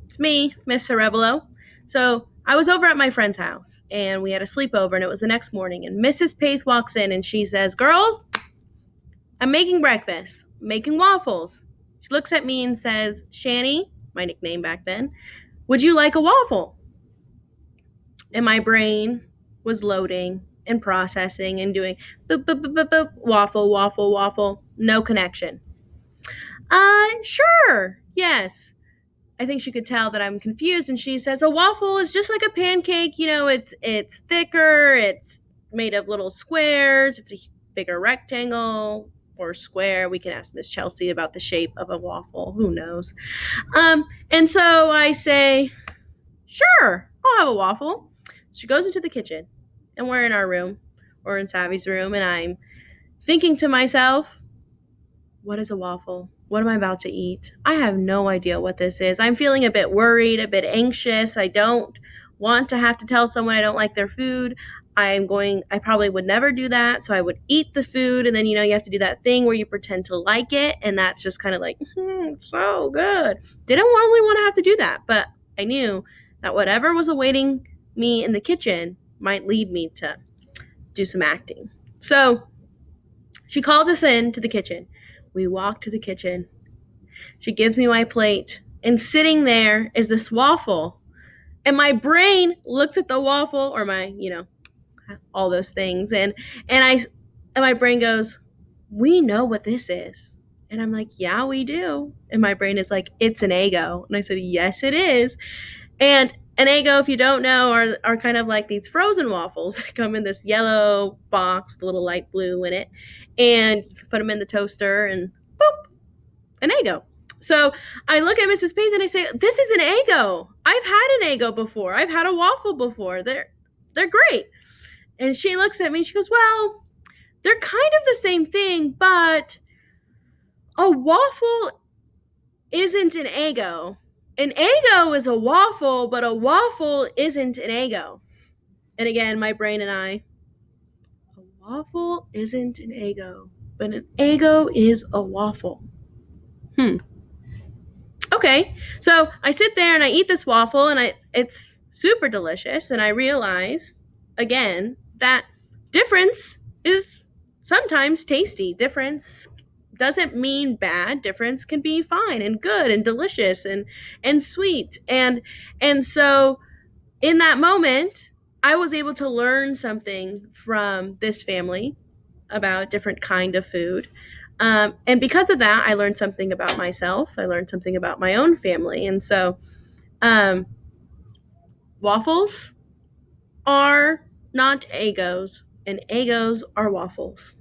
It's me, Miss Cerebelo. So I was over at my friend's house and we had a sleepover and it was the next morning. And Mrs. Pace walks in and she says, "Girls, I'm making breakfast, making waffles." She looks at me and says, "Shani," my nickname back then, "would you like a waffle?" And my brain was loading and processing and doing boop, boop, boop, boop, boop, waffle, waffle, waffle. No connection. Sure, yes. I think she could tell that I'm confused, and she says, "A waffle is just like a pancake. It's thicker. It's made of little squares. It's a bigger rectangle or square. We can ask Miss Chelsea about the shape of a waffle. Who knows?" And so I say, "Sure, I'll have a waffle." She goes into the kitchen, and we're in our room, or in Savvy's room, and I'm thinking to myself, what is a waffle? What am I about to eat? I have no idea what this is. I'm feeling a bit worried, a bit anxious. I don't want to have to tell someone I don't like their food. I probably would never do that. So I would eat the food. And then, you have to do that thing where you pretend to like it. And that's just kind of like, so good. Didn't really want to have to do that. But I knew that whatever was awaiting me in the kitchen might lead me to do some acting. So she calls us in to the kitchen. We walk to the kitchen. She gives me my plate, and sitting there is this waffle. And my brain looks at the waffle, or all those things, and my brain goes, "We know what this is." And I'm like, "Yeah, we do." And my brain is like, "It's an Eggo." And I said, "Yes, it is." And an Eggo, if you don't know, are kind of like these frozen waffles that come in this yellow box with a little light blue in it. And you can put them in the toaster and boop, an Eggo. So I look at Mrs. Payne and I say, "This is an Eggo. I've had an Eggo before. I've had a waffle before. They're great." And she looks at me and she goes, "Well, they're kind of the same thing, but a waffle isn't an Eggo. An Eggo is a waffle, but a waffle isn't an Eggo." And again, my brain and I, a waffle isn't an Eggo, but an Eggo is a waffle. Okay. So I sit there and I eat this waffle, and it's super delicious. And I realize again that difference is sometimes tasty. Difference doesn't mean bad. Difference can be fine and good and delicious and sweet. And so in that moment, I was able to learn something from this family about different kind of food. And because of that, I learned something about myself. I learned something about my own family. And so, um, waffles are not Eggos, and Eggos are waffles.